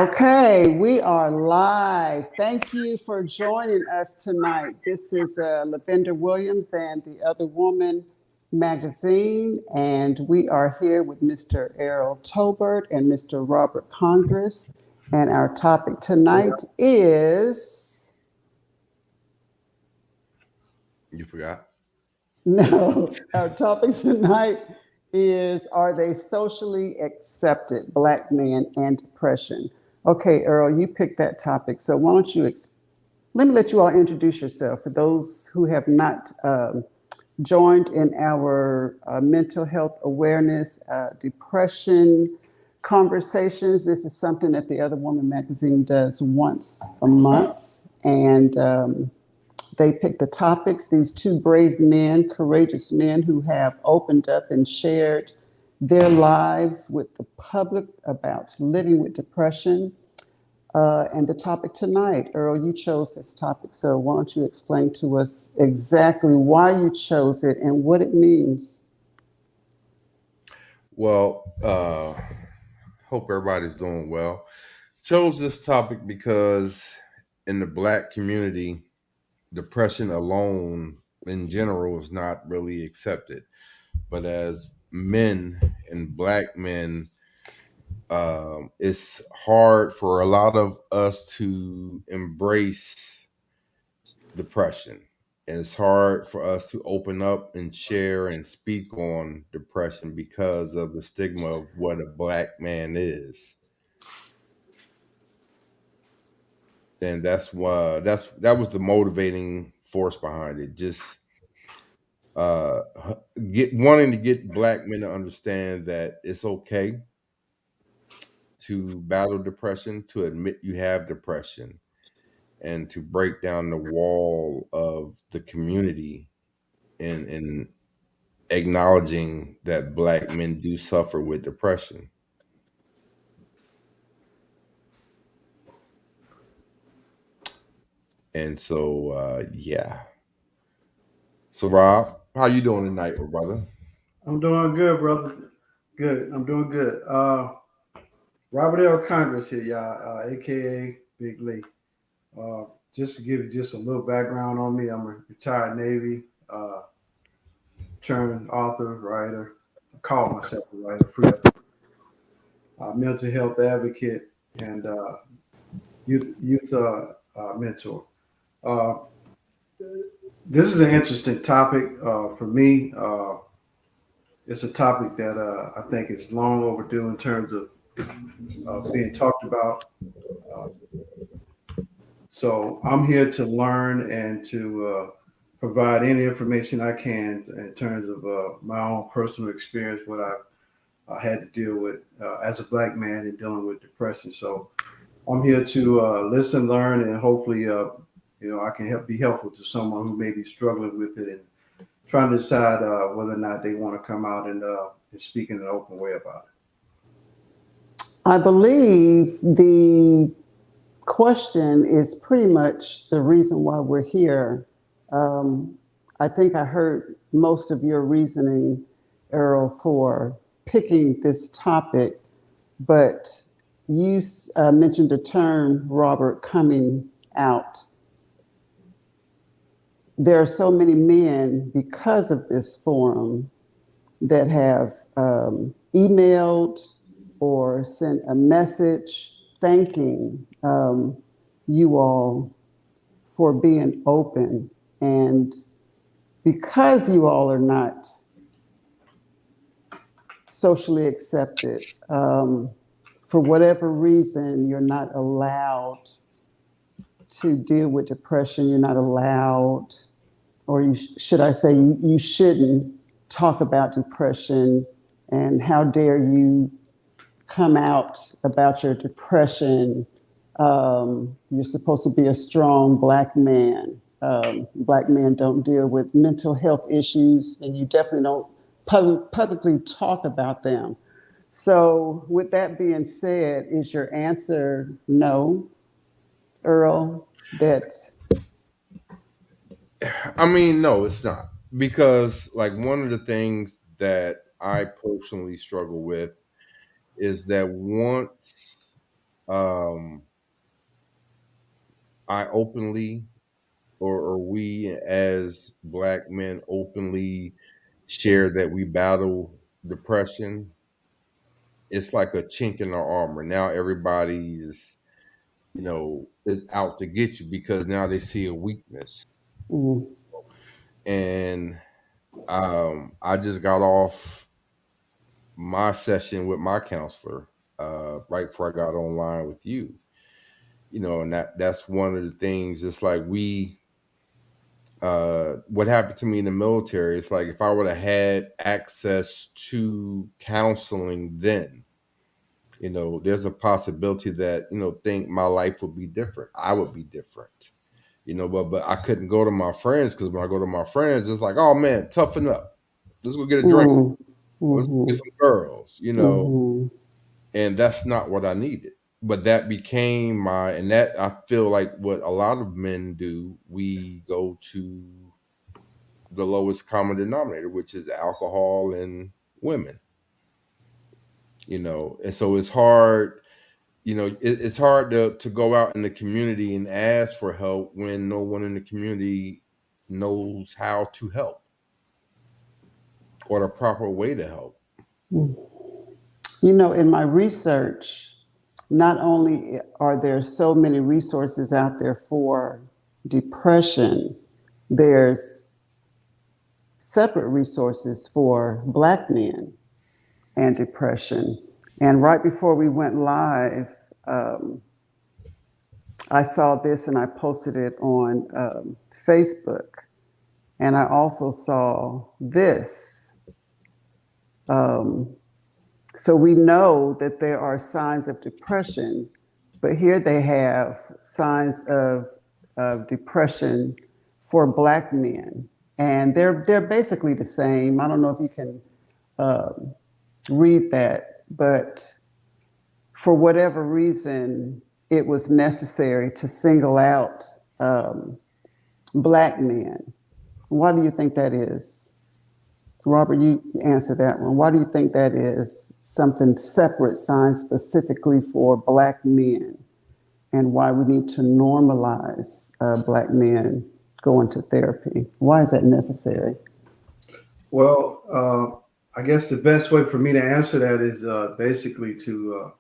Okay, we are live. Thank you for joining us tonight. This is Lavender Williams and the Other Woman magazine, and we are here with Mr. Errol Tolbert and Mr. Robert Congress. And our topic tonight is You forgot? no, our topic tonight is are they socially accepted, black men and depression? Okay, Earl, you picked that topic. So why don't you let me let you all introduce yourself for those who have not joined in our mental health awareness, depression conversations. This is something that the Other Woman magazine does once a month. And they pick the topics. These two brave men, courageous men who have opened up and shared their lives with the public about living with depression. And the topic tonight, Earl, you chose this topic. So why don't you explain to us exactly why you chose it and what it means? Well, hope everybody's doing well. Chose this topic because in the black community, depression alone in general is not really accepted. But as men and black men, it's hard for a lot of us to embrace depression. And it's hard for us to open up and share and speak on depression because of the stigma of what a black man is. And that's why that was the motivating force behind it. Just uh get wanting to get black men to understand that it's okay to battle depression, to admit you have depression, and to break down the wall of the community and acknowledging that black men do suffer with depression. And so yeah. So Rob, how you doing tonight, my brother? I'm doing good, brother. Good. I'm doing good. Robert L. Congress here, y'all, aka Big Lee. Uh, just to give you just a little background on me, I'm a retired Navy, turned author, writer. I call myself a writer, free mental health advocate, and youth mentor. Uh, this is an interesting topic for me. It's a topic that I think is long overdue in terms of being talked about. Uh, so I'm here to learn and to provide any information I can in terms of my own personal experience, what I had to deal with as a black man and dealing with depression. So I'm here to listen, learn, and hopefully, I can be helpful to someone who may be struggling with it and trying to decide whether or not they want to come out and speak in an open way about it. I believe the question is pretty much the reason why we're here. Um, I think I heard most of your reasoning, Earl, for picking this topic, but you mentioned the term, Robert, coming out. There are so many men, because of this forum, that have emailed or sent a message thanking you all for being open. And because you all are not socially accepted, for whatever reason, you're not allowed to deal with depression. You're not allowed, or should I say, you shouldn't talk about depression. And how dare you come out about your depression? You're supposed to be a strong black man. Black men don't deal with mental health issues, and you definitely don't publicly talk about them. So, with that being said, is your answer no, Earl? That I mean, no, it's not. Because like one of the things that I personally struggle with is that once um, I openly, or we as Black men openly share that we battle depression, it's like a chink in our armor. Now everybody's, is out to get you because now they see a weakness. Mm, And I just got off my session with my counselor right before I got online with you. And that's one of the things. It's like what happened to me in the military. It's like if I would have had access to counseling then, there's a possibility that think my life would be different. I would be different. But I couldn't go to my friends because when I go to my friends, it's like, oh man, toughen up. Let's go get a drink. mm, Let's go get mhm, some girls. mhm, And that's not what I needed. But that became and that I feel like what a lot of men do, we go to the lowest common denominator, which is alcohol and women. And so it's hard, it's hard to go out in the community and ask for help when no one in the community knows how to help or the proper way to help. mm. In my research, not only are there so many resources out there for depression, there's separate resources for Black men and depression. And right before we went live, um, I saw this and I posted it on Facebook. And I also saw this. So we know that there are signs of depression, but here they have signs of depression for Black men. And they're basically the same. I don't know if you can read that, but for whatever reason, it was necessary to single out Black men. Why do you think that is? Robert, you answer that one. Why do you think that is something separate, signed specifically for Black men, and why we need to normalize Black men going to therapy? Why is that necessary? Well, I guess the best way for me to answer that is basically to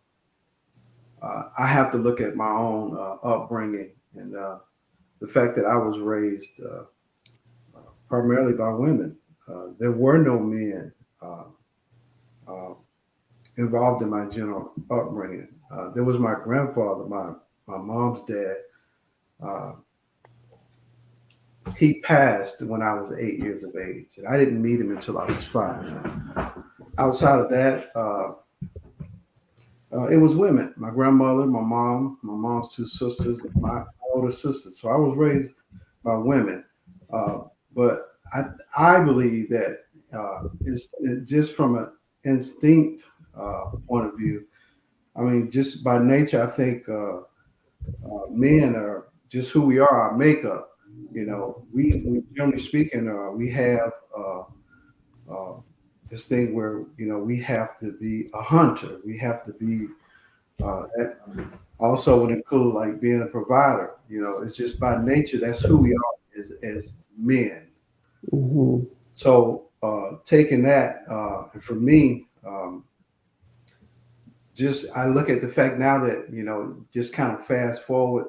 I have to look at my own upbringing and the fact that I was raised primarily by women. There were no men uh, involved in my general upbringing. There was my grandfather, my mom's dad. Uh, he passed when I was 8 years of age, and I didn't meet him until I was 5. Outside of that, it was women. My grandmother, my mom, my mom's 2 sisters, and my older sister. So I was raised by women. But I believe that it's just from an instinct point of view. I mean, just by nature, I think men are just who we are, our makeup. We generally speaking, we have this thing where we have to be a hunter. We have to be that also would include like being a provider. It's just by nature that's who we are as men. Mm-hmm. So taking that, and for me, just I look at the fact now that just kind of fast forward,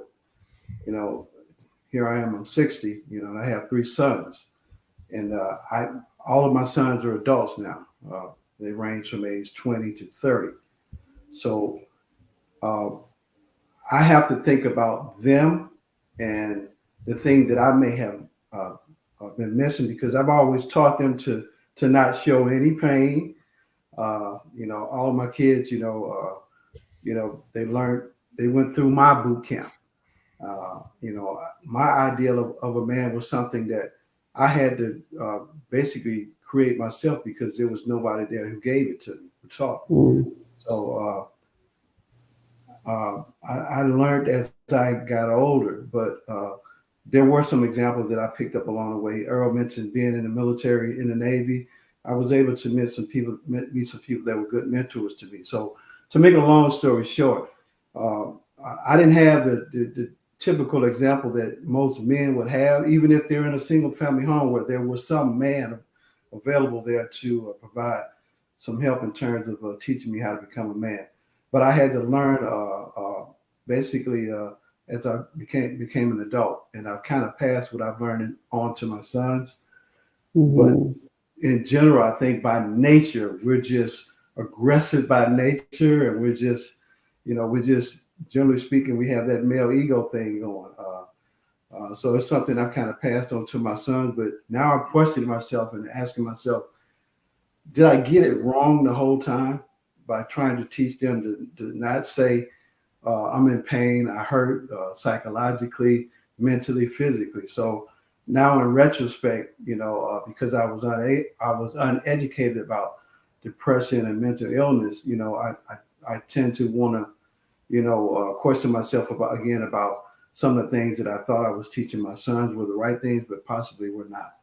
here I am, I'm 60, and I have 3 sons, and all of my sons are adults now. They range from age 20 to 30. So I have to think about them and the thing that I may have been missing, because I've always taught them to not show any pain. All of my kids, they went through my boot camp. My ideal of a man was something that I had to basically create myself, because there was nobody there who gave it to me, who taught me. Mm-hmm. So I learned as I got older, but there were some examples that I picked up along the way. Earl mentioned being in the military, in the Navy. I was able to meet some people that were good mentors to me. So to make a long story short, I didn't have the typical example that most men would have, even if they're in a single family home where there was some man available there to provide some help in terms of teaching me how to become a man. But I had to learn basically as I became an adult, and I've kind of passed what I've learned on to my sons. But Mhm. in general, I think by nature we're just aggressive by nature, and we're just generally speaking we have that male ego thing going. So it's something I've kind of passed on to my sons, but now I'm questioning myself and asking myself, did I get it wrong the whole time by trying to teach them to not say, I'm in pain, I hurt psychologically, mentally, physically. So now in retrospect, because I was uneducated about depression and mental illness, I tend to want to, question myself about some of the things that I thought I was teaching my sons were the right things, but possibly were not.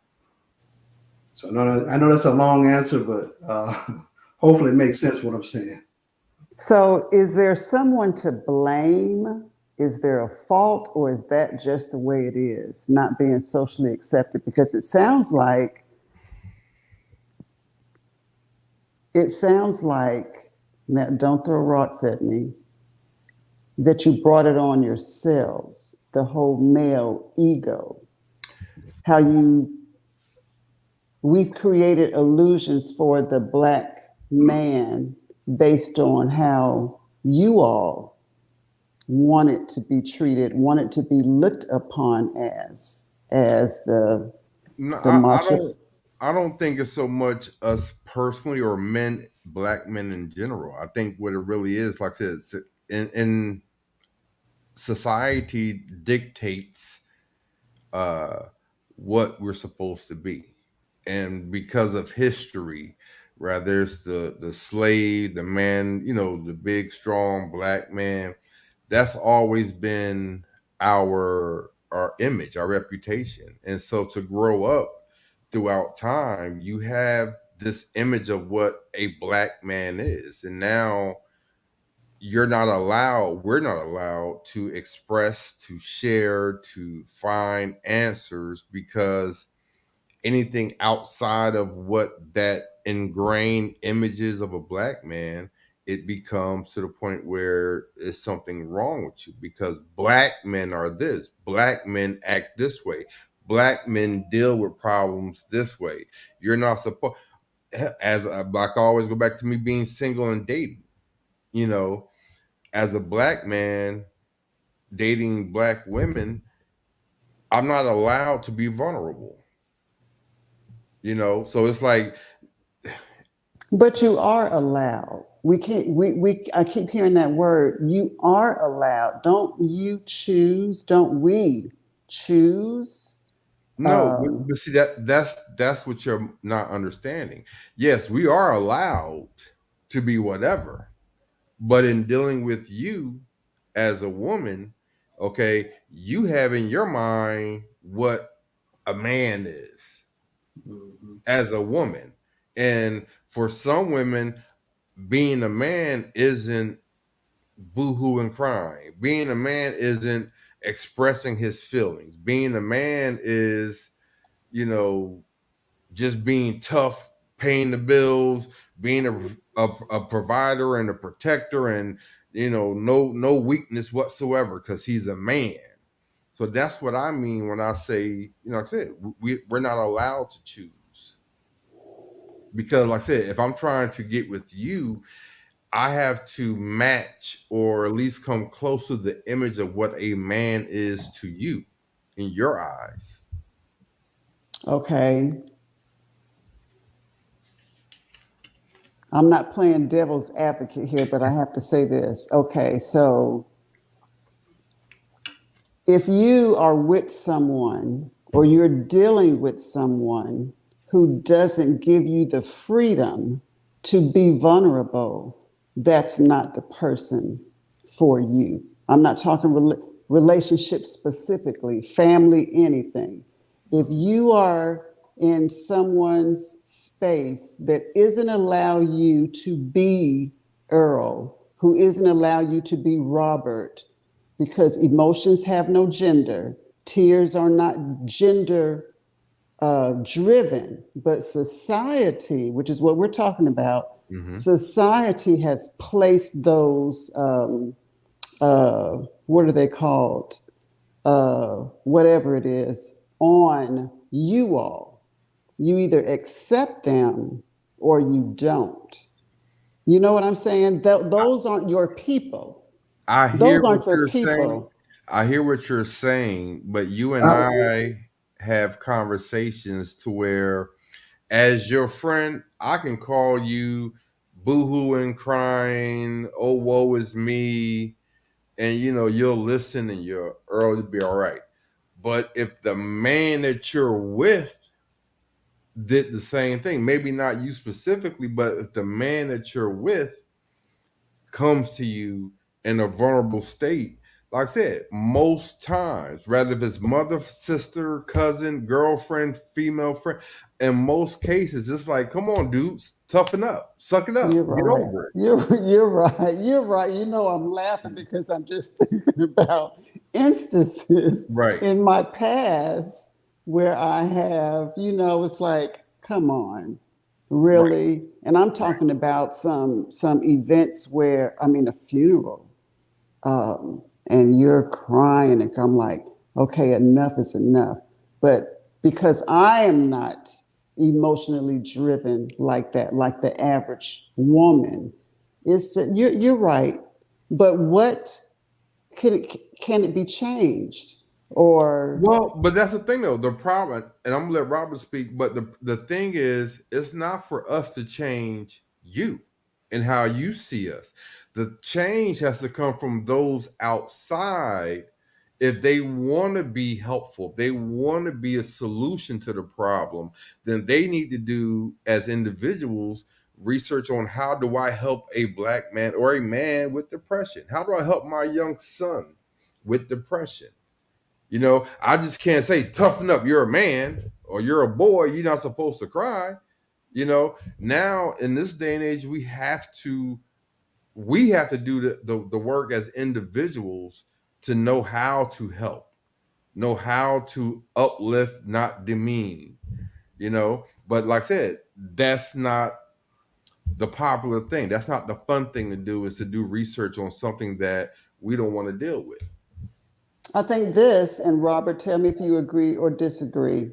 So I know that's a long answer, but hopefully it makes sense what I'm saying. So, is there someone to blame? Is there a fault, or is that just the way it is, not being socially accepted? Because it sounds like, now don't throw rocks at me, that you brought it on yourselves, the whole male ego, how we've created illusions for the Black man based on how you all wanted to be treated, wanted to be looked upon as No, the macho. I don't think it's so much us personally or men, black men in general. I think what it really is, like I said, in society dictates uh, what we're supposed to be, and because of history, rather it's the slave, the man, the big strong black man. That's always been our image, our reputation. And so to grow up throughout time, you have this image of what a black man is. And now we're not allowed to express, to share, to find answers, because anything outside of what that ingrained images of a black man, it becomes to the point where it's something wrong with you, because black men are this, black men act this way, black men deal with problems this way. You're not supposed, as like I always go back to me being single and dating, you know, as a black man dating black women, I'm not allowed to be vulnerable, so it's like, But you are allowed. We can't, I keep hearing that word. You are allowed. Don't you choose? Don't we choose? no, Um, but see, that's what you're not understanding. Yes, we are allowed to be whatever, but in dealing with you as a woman, okay, you have in your mind what a man is Mhm. as a woman. And for some women, being a man isn't boohoo and crying. Being a man isn't expressing his feelings. Being a man is, you know, just being tough, paying the bills, being a provider and a protector, and no weakness whatsoever, because he's a man. So that's what I mean when I say, like I said, we're not allowed to choose, because, like I said, if I'm trying to get with you, I have to match or at least come close to the image of what a man is to you in your eyes. okay. I'm not playing devil's advocate here, but I have to say this. Okay, so if you are with someone or you're dealing with someone who doesn't give you the freedom to be vulnerable, that's not the person for you. I'm not talking relationships specifically, family, anything. If you are in someone's space that isn't allow you to be Earl, who isn't allow you to be Robert, because emotions have no gender. Tears are not gender driven, but society, which is what we're talking about, Hmm. society has placed those, what are they called? Whatever it is, on you all. You either accept them or you don't. You know what I'm saying? Those aren't your people. I hear Those what aren't your you're saying. people. I hear what you're saying, but you and I, I have conversations to where, as your friend, I can call you boohooing, crying, oh, woe is me. And, you'll listen and you'll be all right. But if the man that you're with did the same thing, maybe not you specifically, but if the man that you're with comes to you in a vulnerable state, like I said, most times, rather if it's mother, sister, cousin, girlfriend, female friend, in most cases, it's like, come on, dudes, toughen up, suck it You're up, get right. over it. You're right. You're right. You know, I'm laughing because I'm just thinking about instances Right. in my past where I have, it's like, come on, Right. really? And I'm Right. talking about some events where I'm in a funeral, and you're crying, and I'm like, okay, enough is enough. But because I am not emotionally driven like that, like the average woman, it's just, you're right. But what can it be changed? Or Well, but that's the thing though. The problem, and I'm gonna let Robert speak, but the thing is, it's not for us to change you and how you see us. The change has to come from those outside. If they want to be helpful, if they want to be a solution to the problem, then they need to do, as individuals, research on how do I help a black man or a man with depression? How do I help my young son with depression? I just can't say toughen up. You're a man or you're a boy. You're not supposed to cry. Now in this day and age, we have to do the work as individuals to know how to help, know how to uplift, not demean. But like I said, that's not the popular thing. That's not the fun thing to do. Is to do research on something that we don't want to deal with. I think this, and Robert, tell me if you agree or disagree.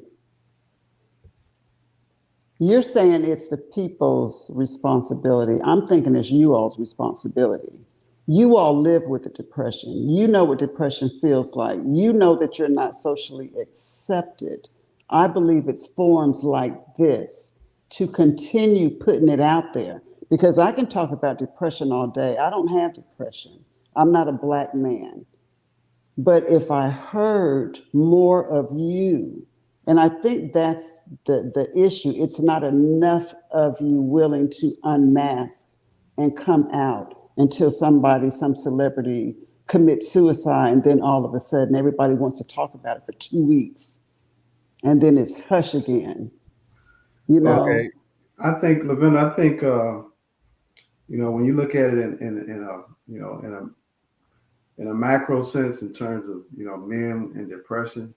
You're saying it's the people's responsibility. I'm thinking it's you all's responsibility. You all live with the depression. You know what depression feels like. You know that you're not socially accepted. I believe it's forms like this to continue putting it out there, because I can talk about depression all day. I don't have depression. I'm not a black man. But if I heard more of you, and I think that's the issue, it's not enough of you willing to unmask and come out until somebody, some celebrity commits suicide, and then all of a sudden everybody wants to talk about it for 2 weeks, and then it's hush again, you Okay. know? I think, Levin, I think, when you look at it in a, in a macro sense, in terms of, men and depression,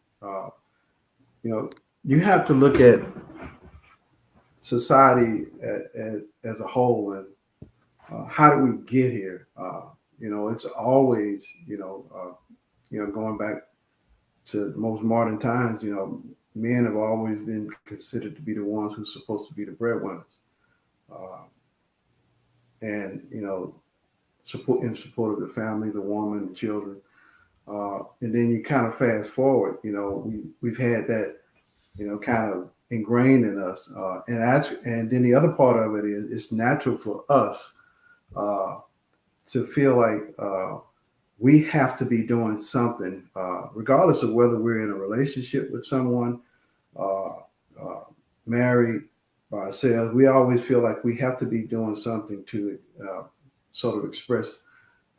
you know, you have to look at society as a whole, and how do we get here? It's always, going back to most modern times, men have always been considered to be the ones who's supposed to be the breadwinners. Uh, and, support of the family, the woman, the children. And then you kind of fast forward, we've had that, kind of ingrained in us. And then the other part of it is it's natural for us to feel like we have to be doing something, regardless of whether we're in a relationship with someone, uh, uh, married, by ourselves. We always feel like we have to be doing something to sort of express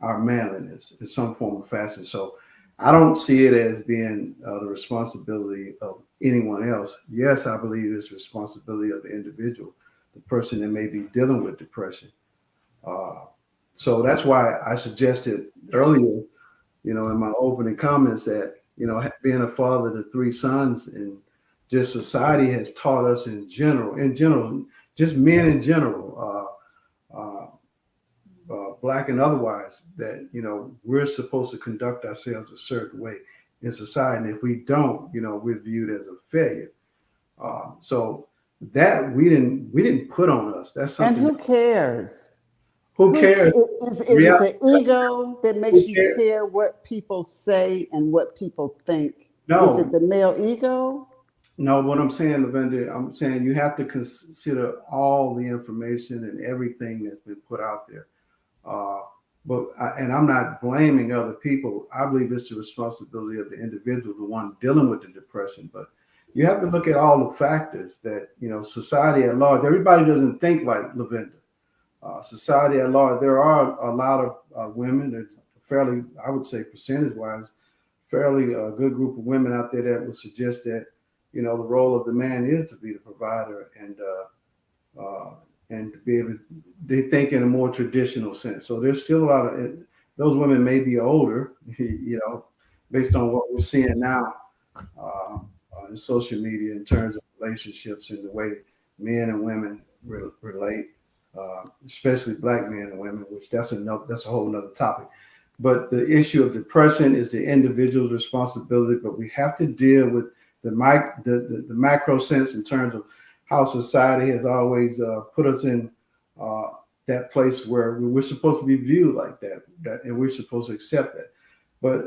our manliness in some form or fashion. So I don't see it as being the responsibility of anyone else. Yes, I believe it's the responsibility of the individual, the person that may be dealing with depression. Uh, So that's why I suggested earlier, in my opening comments that, being a father to three sons, and just society has taught us in general, just men in general, black and otherwise, that, we're supposed to conduct ourselves a certain way in society. And if we don't, we're viewed as a failure. So that we didn't put on us. That's And something. who cares? Who cares? Is it the ego that makes Who you cares? care what people say and what people think? Is it No, the male ego? no. What I'm saying, Lavender, I'm saying you have to consider all the information and everything that's been put out there. Uh, and I'm not blaming other people. I believe it's the responsibility of the individual, the one dealing with the depression. But you have to look at all the factors that, society at large. Everybody doesn't think like Lavender. Society at large, there are a lot of women. There's fairly, I would say, percentage-wise, fairly good group of women out there that would suggest that, the role of the man is to be the provider, and to be able, they think in a more traditional sense. So there's still a lot of those women may be older, based on what we're seeing now in social media in terms of relationships and the way men and women relate, especially black men and women, which that's a whole nother topic. But the issue of depression is the individual's responsibility, but we have to deal with the macro sense in terms of how society has always put us in that place where we're supposed to be viewed like that, and we're supposed to accept that. But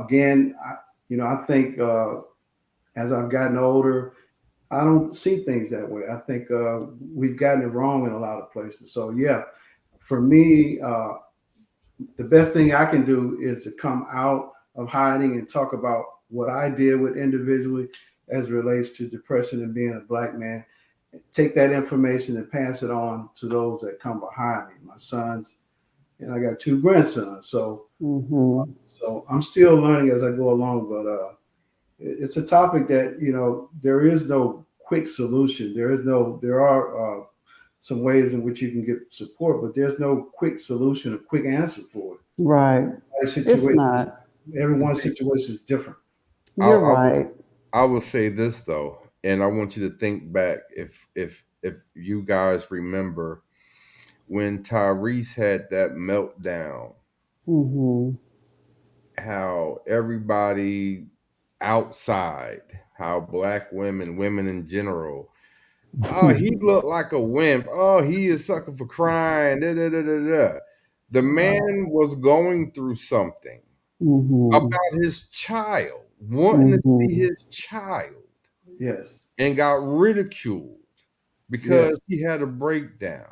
again, I think as I've gotten older, I don't see things that way. I think we've gotten it wrong in a lot of places. So yeah, for me, the best thing I can do is to come out of hiding and talk about what I deal with individually as it relates to depression and being a black man. Take that information and pass it on to those that come behind me, my sons, and I got two grandsons. So, so I'm still learning as I go along, but it's a topic that, there is no quick solution. There are some ways in which you can get support, but there's no quick solution, a quick answer for it. Right. It's not. Everyone's situation is different. You're right. I will say this though, and I want you to think back if you guys remember when Tyrese had that meltdown, how everybody outside, how black women in general, oh, he looked like a wimp. Oh, he is sucker for crying. Da, da, da, da, da. The man was going through something about his child, wanting to see his child. Yes. And got ridiculed because he had a breakdown.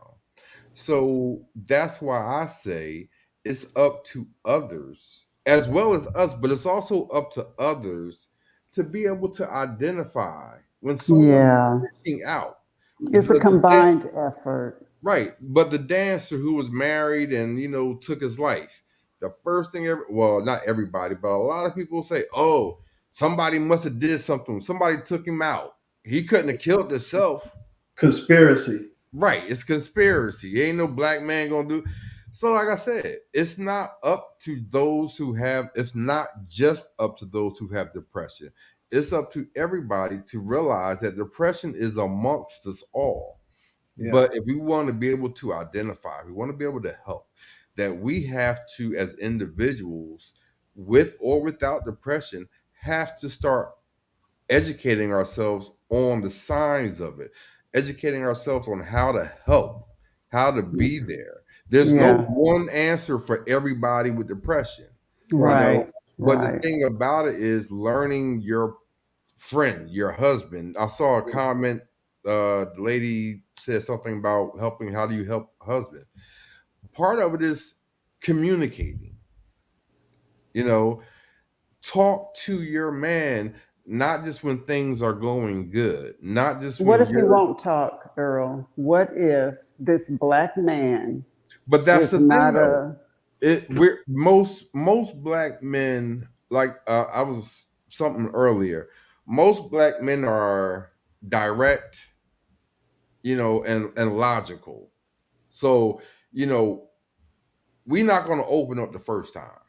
So that's why I say it's up to others as well as us, but it's also up to others to be able to identify when someone's reaching out. It's a combined effort. Right. But the dancer who was married and, took his life, the first thing, well, not everybody, but a lot of people say, oh, somebody must have did something. Somebody took him out. He couldn't have killed himself. Conspiracy. Right. It's conspiracy. Ain't no black man going to do. So like I said, it's not up to those who have, it's not just up to those who have depression. It's up to everybody to realize that depression is amongst us all. Yeah. But if we want to be able to identify, we want to be able to help, that we have to, as individuals, with or without depression, have to start educating ourselves on the signs of it, educating ourselves on how to help, how to be there. There's no one answer for everybody with depression. Right. But the thing about it is learning your friend, your husband. I saw a comment, the lady said something about helping. How do you help a husband? Part of it is communicating. Talk to your man, not just when things are going good, not just when what if he won't talk, Earl? What if this black man but that's the thing though. We're most black men, like I was something earlier, most black men are direct, and logical. So, we're not going to open up the first time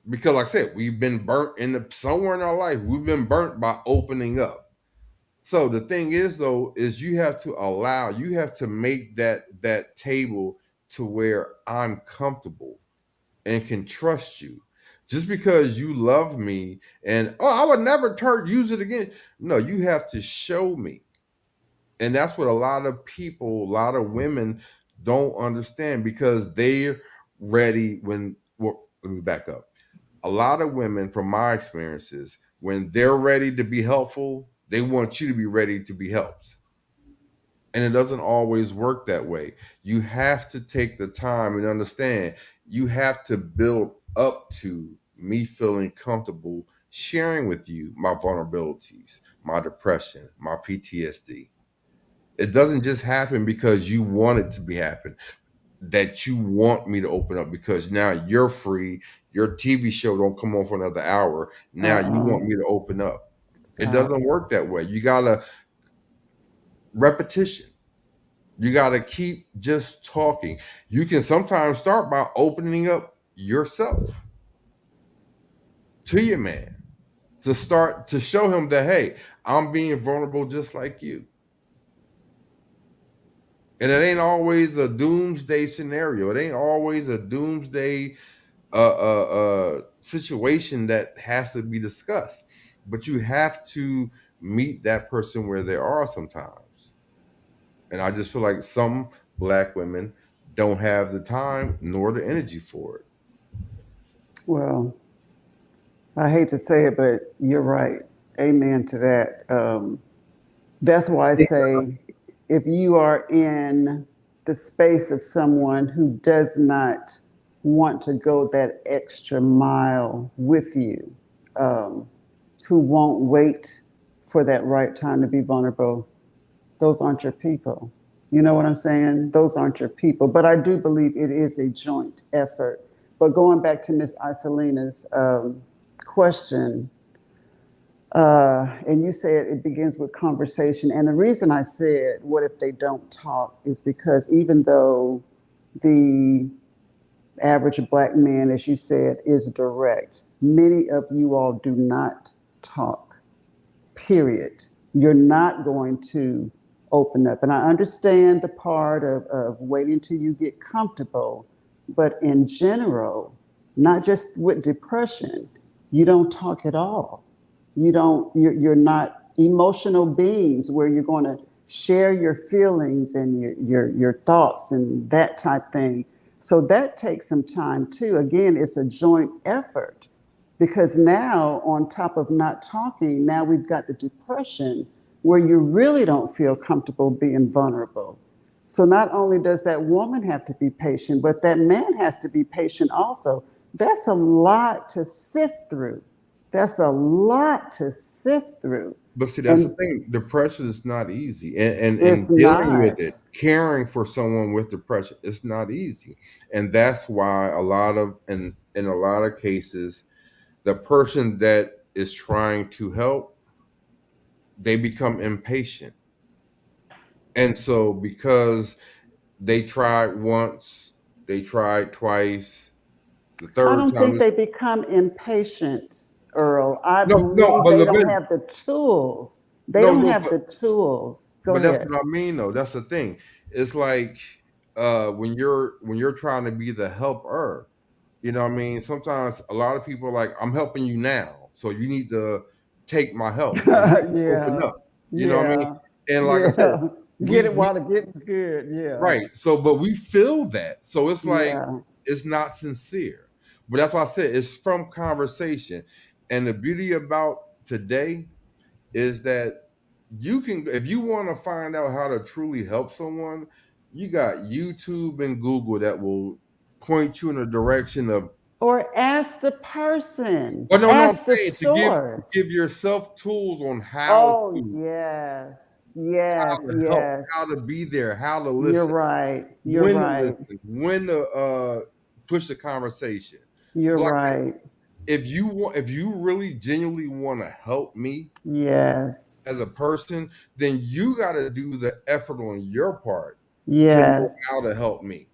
because, like I said, we've been burnt somewhere in our life. We've been burnt by opening up. So the thing is, though, is you have to make that table to where I'm comfortable and can trust you. Just because you love me and I would never use it again. No, you have to show me. And that's what a lot of people, a lot of women don't understand because they're ready let me back up. A lot of women, from my experiences, when they're ready to be helpful, they want you to be ready to be helped. And it doesn't always work that way. You have to take the time and understand you have to build up to me feeling comfortable sharing with you my vulnerabilities, my depression, my PTSD. It doesn't just happen because you want it to be happen, that you want me to open up because now you're free. Your TV show don't come on for another hour. Now you want me to open up. It Stop. doesn't work that way. You gotta repetition. You gotta keep just talking. You can sometimes start by opening up yourself to your man to start to show him that, hey, I'm being vulnerable just like you. And it ain't always a doomsday scenario. It ain't always a doomsday situation that has to be discussed. But you have to meet that person where they are sometimes. And I just feel like some Black women don't have the time nor the energy for it. Well, I hate to say it, but you're right. Amen to that. That's why I say if you are in the space of someone who does not want to go that extra mile with you, who won't wait for that right time to be vulnerable, those aren't your people. You know what I'm saying? Those aren't your people. But I do believe it is a joint effort. But going back to Miss Isolina's question, and you said it begins with conversation. And the reason I said, what if they don't talk, is because even though the average Black man, as you said, is direct, many of you all do not talk, period. You're not going to open up. And I understand the part of waiting till you get comfortable, but in general, not just with depression, you don't talk at all. You're not emotional beings where you're going to share your feelings and your thoughts and that type thing. So that takes some time too. Again, it's a joint effort because now on top of not talking, now we've got the depression where you really don't feel comfortable being vulnerable. So not only does that woman have to be patient, but that man has to be patient also. That's a lot to sift through. That's a lot to sift through. But see, that's the And thing. Depression is not easy. And it's dealing not. with it, caring for someone with depression, it's not easy. And that's why in a lot of cases, the person that is trying to help, they become impatient. And so because they tried once, they tried twice, the I third don't time think is they become impatient, Earl. I no, believe but they look, don't have the tools. They no, don't no, have the tools. Go but that's ahead. what I mean though. That's the thing. It's like when you're trying to be the helper, you know what I mean? Sometimes a lot of people are like, I'm helping you now. So you need to take my help and you need to open Yeah, up. You know what I mean? yeah, And like I said, yeah. Get it we while the getting's good. Yeah, right. So but we feel that. So it's like yeah. it's not sincere. But that's why I said it's from conversation. And the beauty about today is that you can, if you want to find out how to truly help someone, you got YouTube and Google that will point you in a direction of, Or ask the person. well, no, I'm Ask the saying to give source. yourself tools on Oh, yes, how yes, to help, how yes. to be there, how to You're listen, right. You're when to right. listen, when to push the conversation. You're But like, right. if you really genuinely want to help me as a Yes. person, then you got to do the effort on your part to know how to Yes. help me.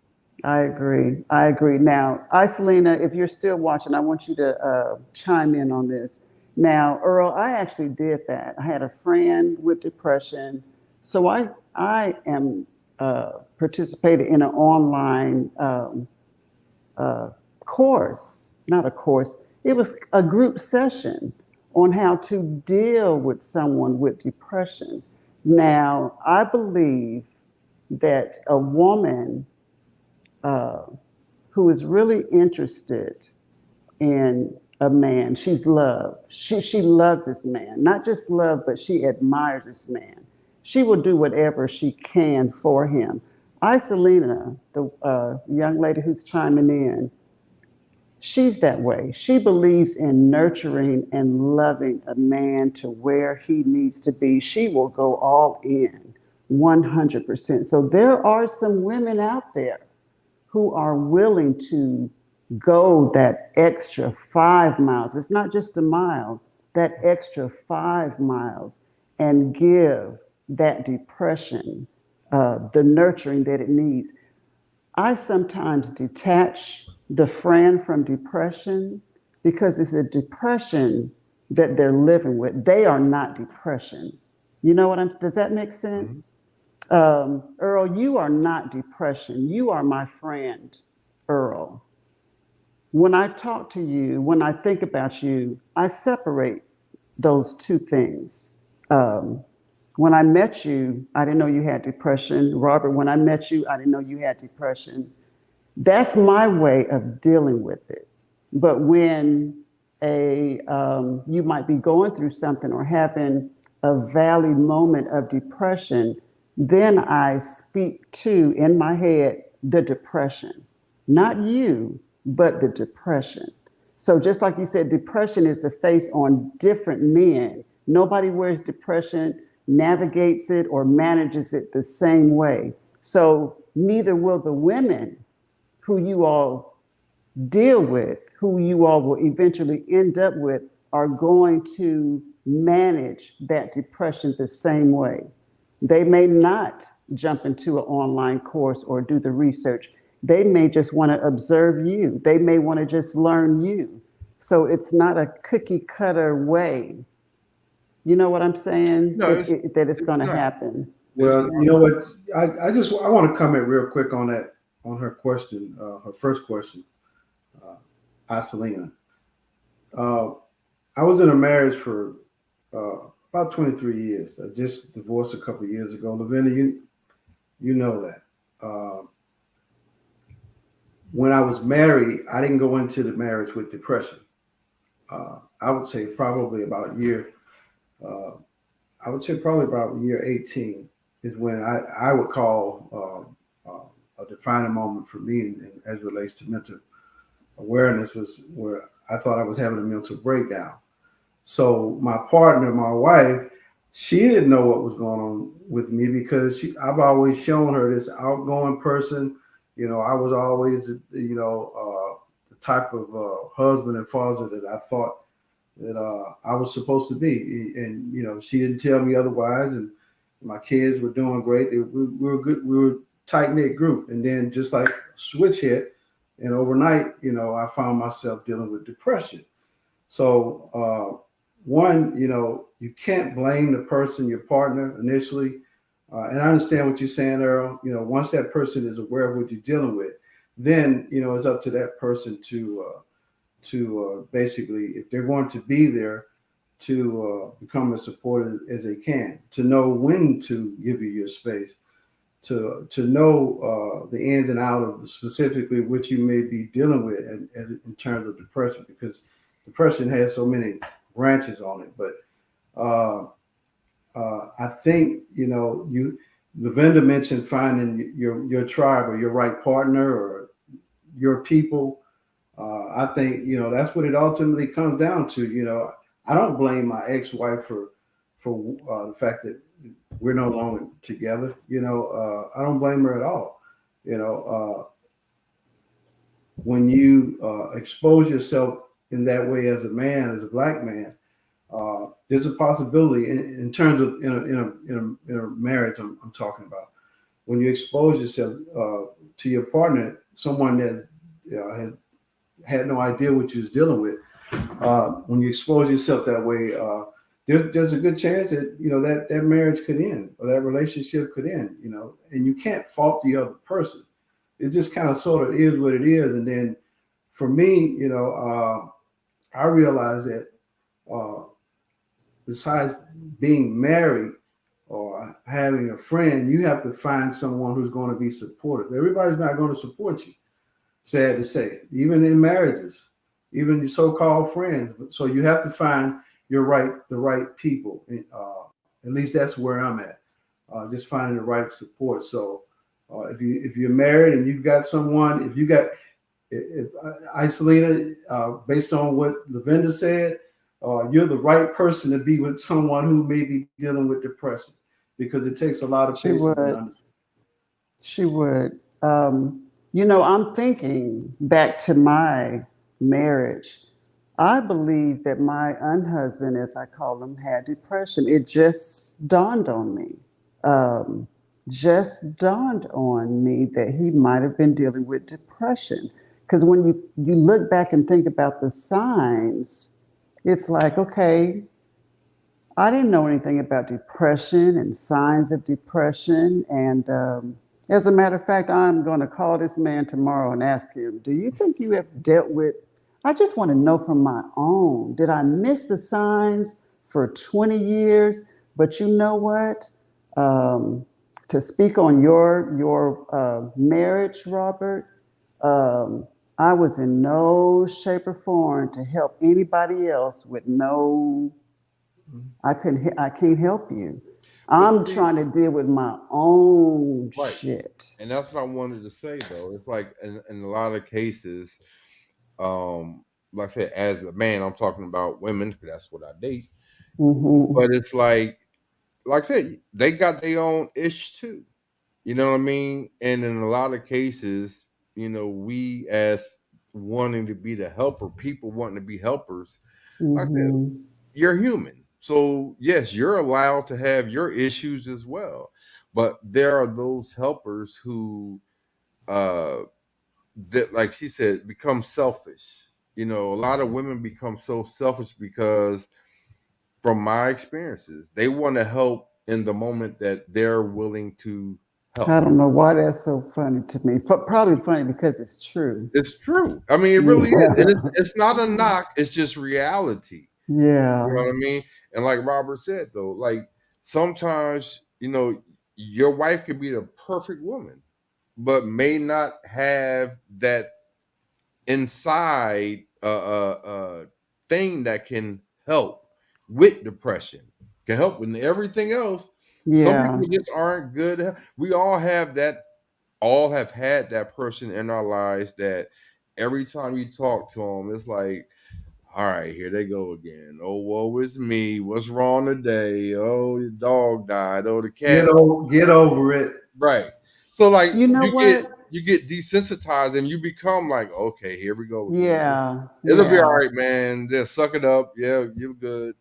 I agree. I agree. Now, Iselina, if you're still watching, I want you to chime in on this. Now, Earl, I actually did that. I had a friend with depression, so I am participated in an online course, not a course. It was a group session on how to deal with someone with depression. Now, I believe that a woman who is really interested in a man, she's loved. She loves this man, not just love, but she admires this man. She will do whatever she can for him. Iselina, the young lady who's chiming in, she's that way. She believes in nurturing and loving a man to where he needs to be. She will go all in 100%. So there are some women out there who are willing to go that extra 5 miles. It's not just a mile, that extra 5 miles and give that depression the nurturing that it needs. I sometimes detach the friend from depression because it's the depression that they're living with. They are not depression. You know what does that make sense? Earl, you are not depression. You are my friend, Earl. When I talk to you, when I think about you, I separate those two things. When I met you, I didn't know you had depression. Robert, when I met you, I didn't know you had depression. That's my way of dealing with it. But when you might be going through something or having a valley moment of depression, then I speak to, in my head, the depression. Not you, but the depression. So just like you said, depression is the face on different men. Nobody wears depression, navigates it, or manages it the same way. So neither will the women who you all deal with, who you all will eventually end up with, are going to manage that depression the same way. They may not jump into an online course or do the research. They may just want to observe you. They may want to just learn you. So it's not a cookie cutter way. You know what I'm saying? No, That it's going to not. happen. Well, you know what? I want to comment real quick on that, on her question, her first question, Iselina. I was in a marriage for about 23 years. I just divorced a couple of years ago. Lavinia, you know that. When I was married, I didn't go into the marriage with depression. I would say probably about year 18 is when I would call a defining moment for me, and as it relates to mental awareness, was where I thought I was having a mental breakdown. So my partner, my wife, she didn't know what was going on with me because I've always shown her this outgoing person. You know, I was always, the type of husband and father that I thought that I was supposed to be. And, she didn't tell me otherwise. And my kids were doing great. We were good. We were a tight-knit group. And then just like switch hit, and overnight, I found myself dealing with depression. So, one, you can't blame the person, your partner, initially. And I understand what you're saying, Earl. Once that person is aware of what you're dealing with, then, it's up to that person to basically, if they're going to be there, to become as supportive as they can, to know when to give you your space, to know the ins and outs of specifically what you may be dealing with in terms of depression, because depression has so many branches on it. But I think, the vendor mentioned finding your tribe or your right partner or your people. I think, that's what it ultimately comes down to. I don't blame my ex-wife for the fact that we're no longer together. I don't blame her at all. When you expose yourself in that way as a man, as a Black man, there's a possibility in terms of in a marriage I'm talking about. When you expose yourself to your partner, someone that had no idea what you was dealing with. When you expose yourself that way, there's a good chance that that marriage could end or that relationship could end. And you can't fault the other person. It just kind of sort of is what it is. And then for me, I realized that besides being married or having a friend, you have to find someone who's going to be supportive. Everybody's not going to support you, sad to say, even in marriages, even your so-called friends. So you have to find the right people. At least that's where I'm at. Just finding the right support. So if you're married and you've got someone, if Isolina, based on what Lavenda said, you're the right person to be with someone who may be dealing with depression, because it takes a lot of She patience and would. understanding. She would. I'm thinking back to my marriage. I believe that my unhusband, as I call him, had depression. It just dawned on me. Um, just dawned on me that he might have been dealing with depression. Because when you look back and think about the signs, it's like, okay, I didn't know anything about depression and signs of depression. And as a matter of fact, I'm going to call this man tomorrow and ask him, do you think you have dealt with? I just want to know from my own. Did I miss the signs for 20 years? But you know what? Um, to speak on your marriage, Robert, um, I was in no shape or form to help anybody else with no. I can't help you. But I'm see, trying to deal with my own right. shit. And that's what I wanted to say though. It's like in a lot of cases, like I said, as a man, I'm talking about women because that's what I date. Hmm. But it's like I said, they got their own ish too. You know what I mean? And in a lot of cases, we as wanting to be the helper, people wanting to be helpers, like I said, Hmm. you're human. So yes, you're allowed to have your issues as well. But there are those helpers who uh that, like she said, become selfish. A lot of women become so selfish because, from my experiences, they want to help in the moment that they're willing to I help. don't know why that's so funny to me. Probably funny because it's true. It's true. I mean, it really is. And Yeah. it's not a knock, it's just reality. You know Yeah. what I mean? And like Robert said, though, like sometimes, your wife could be the perfect woman, but may not have that inside thing that can help with depression, can help with everything else. Some Yeah. people just aren't good. We all have that, all have had that person in our lives that every time you talk to them, it's like, all right, here they go again. Oh, woe is me. What's wrong today? Oh, the dog died. Oh, the cat. Get over it. Right. So like You know what? you get desensitized and you become like, okay, here we go again. Yeah. It'll be all Yeah. right, man. Just suck it up. Yeah, you're good.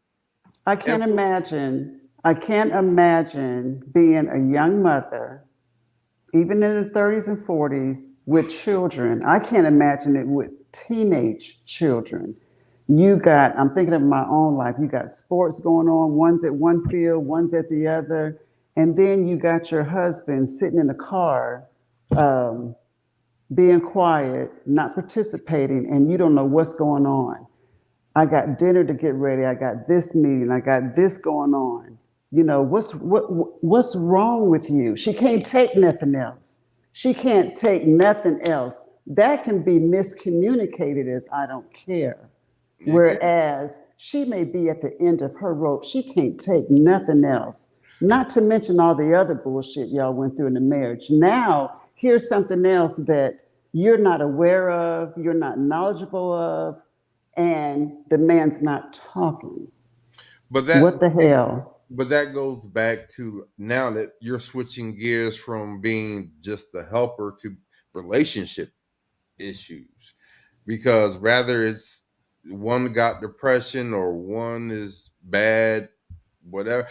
I And can't imagine. I can't imagine being a young mother, even in the 30s and 40s, with children. I can't imagine it with teenage children. I'm thinking of my own life. You got sports going on, one's at one field, one's at the other. And then you got your husband sitting in the car, um, being quiet, not participating, and you don't know what's going on. I got dinner to get ready. I got this meeting. I got this going on. What's wrong with you? She can't take nothing else. She can't take nothing else. That can be miscommunicated as I don't care. again, Whereas she may be at the end of her rope. She can't take nothing else. Not to mention all the other bullshit y'all went through in the marriage. Now, here's something else that you're not aware of, you're not knowledgeable of, and the man's not talking. but that What the hell? but that goes back to now that you're switching gears from being just the helper to relationship issues, because rather it's one got depression or one is bad, whatever,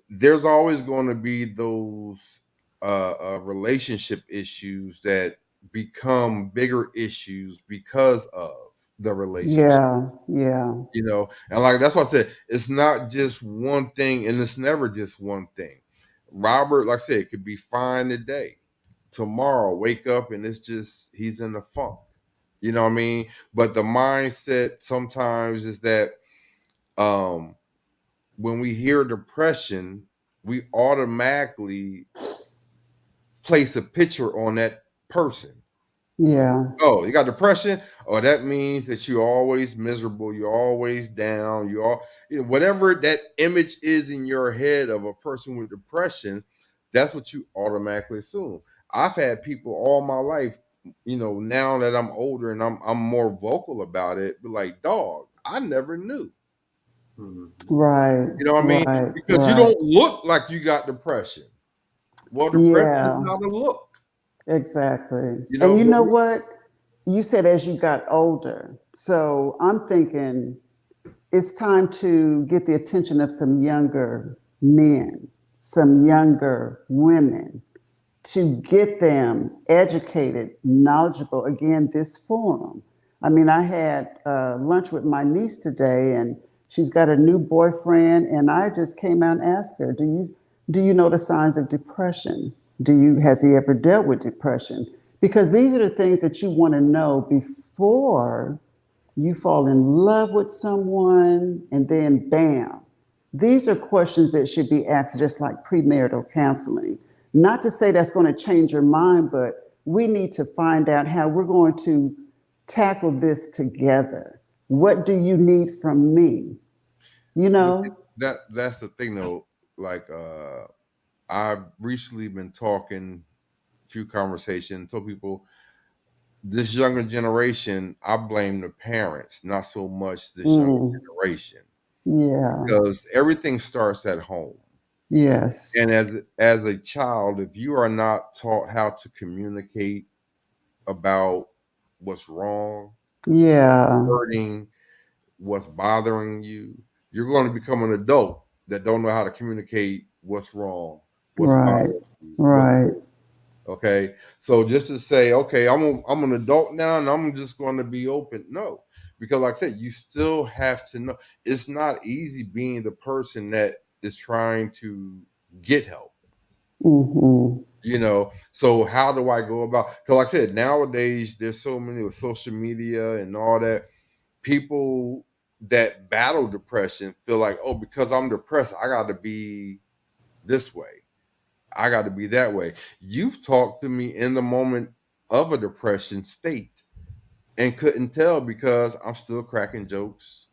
there's always going to be those relationship issues that become bigger issues because of the relationship. Yeah. You know, and like that's why I said it's not just one thing, and it's never just one thing. Robert, like I said, could be fine today, tomorrow wake up and it's just he's in the funk. You know what I mean? But the mindset sometimes is that um when we hear depression, we automatically place a picture on that person. Yeah. Oh, you got depression? Oh, that means that you're always miserable, you're always down, whatever that image is in your head of a person with depression, that's what you automatically assume. I've had people all my life, now that I'm older and I'm more vocal about it, but like, dog, I never knew. Right. You know what I mean? Right. Because you don't look like you got depression. Well, depression is Yeah. not a look. Exactly. You And know, you know what? You said as you got older. So I'm thinking it's time to get the attention of some younger men, some younger women, to get them educated, knowledgeable. Again, this forum. I mean, I had lunch with my niece today, and she's got a new boyfriend, and I just came out and asked her, "Do you know the signs of depression? Has he ever dealt with depression?" Because these are the things that you want to know before you fall in love with someone, and then bam. These are questions that should be asked just like premarital counseling. Not to say that's going to change your mind, but we need to find out how we're going to tackle this together. What do you need from me? You know? that's the thing though. Like I've recently been talking, few conversations, told people this younger generation, I blame the parents, not so much this younger Mm, generation, yeah. because everything starts at home. And Yes. as a child, if you are not taught how to communicate about what's wrong, Yeah. hurting, what's bothering you, you're going to become an adult that don't know how to communicate what's wrong, what's Right. bothering you, Right. okay. So just to say, okay, I'm an adult now and I'm just going to be open. No, because like I said, you still have to know. It's not easy being the person that is trying to get help. Mm-hmm. So how do I go about, because like I said, nowadays there's so many with social media and all that, people that battle depression feel like, oh, because I'm depressed, I got to be this way, I got to be that way. You've talked to me in the moment of a depression state and couldn't tell because I'm still cracking jokes,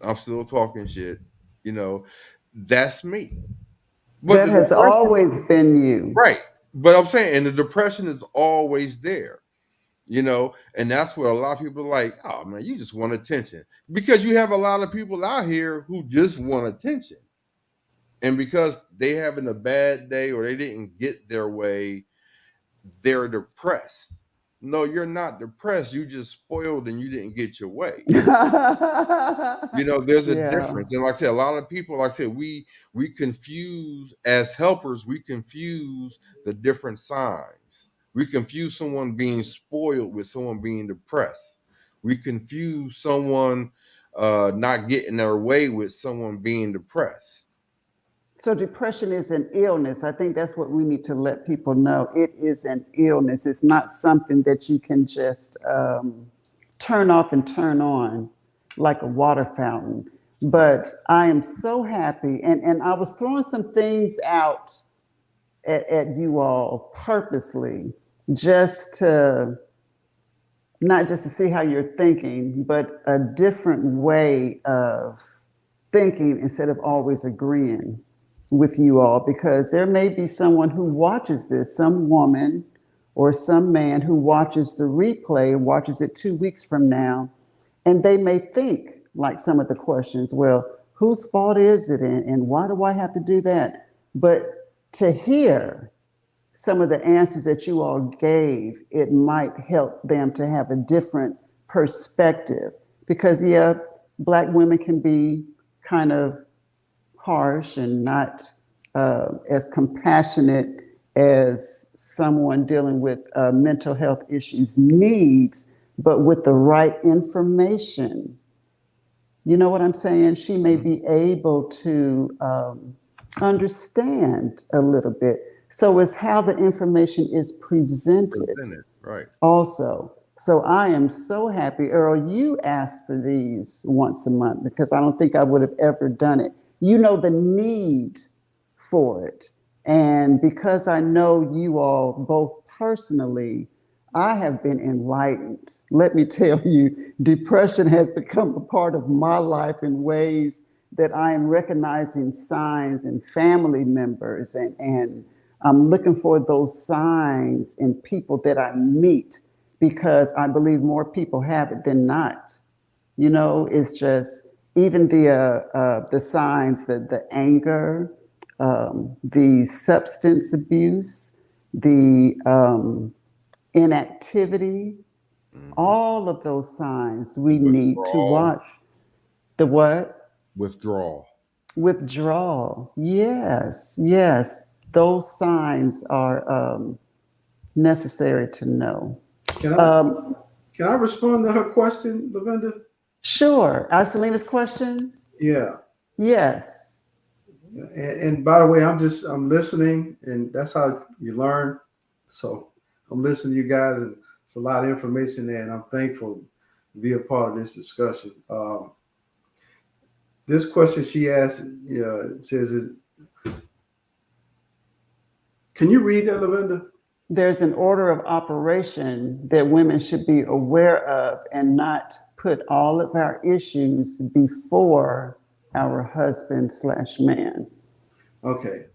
I'm still talking shit, you know that's me. But That the has depression, always been you. right, but I'm saying, and the depression is always there, and that's where a lot of people are like, oh man, you just want attention, because you have a lot of people out here who just want attention, and because they having a bad day or they didn't get their way, they're depressed. No, you're not depressed, you just spoiled and you didn't get your way. There's a Yeah. difference. And like I said, a lot of people, like I said, we confuse, as helpers, we confuse the different signs. We confuse someone being spoiled with someone being depressed. We confuse someone not getting their way with someone being depressed. So depression is an illness. I think that's what we need to let people know. It is an illness. It's not something that you can just turn off and turn on like a water fountain. But I am so happy. And I was throwing some things out at you all purposely, just to not just to see how you're thinking, but a different way of thinking instead of always agreeing with you all, because there may be someone who watches this, some woman or some man who watches the replay, watches it 2 weeks from now, and they may think like some of the questions, well, whose fault is it, and why do I have to do that? But to hear some of the answers that you all gave, it might help them to have a different perspective. Because, yeah, Black women can be kind of harsh and not as compassionate as someone dealing with mental health issues needs, but with the right information. You know what I'm saying? She may be able to understand a little bit. So it's how the information is presented Presented, right. also. So I am so happy, Earl, you asked for these once a month because I don't think I would have ever done it. You know the need for it. And because I know you all both personally, I have been enlightened. Let me tell you, depression has become a part of my life in ways that I am recognizing signs in family members, and I'm looking for those signs in people that I meet because I believe more people have it than not. You know, it's just even the signs, the anger, the substance abuse, the inactivity, all of those signs we need to Withdrawal. watch. The what? Withdrawal. Withdrawal. Yes, yes. Those signs are necessary to know. Can I respond to her question, Lavenda? Sure. Selena question? Yeah. Yes. And by the way, I'm listening, and that's how you learn. So I'm listening to you guys, and it's a lot of information there, and I'm thankful to be a part of this discussion. This question she asked says, can you read that, Lavenda? There's an order of operation that women should be aware of and not put all of our issues before our husband/man. Okay.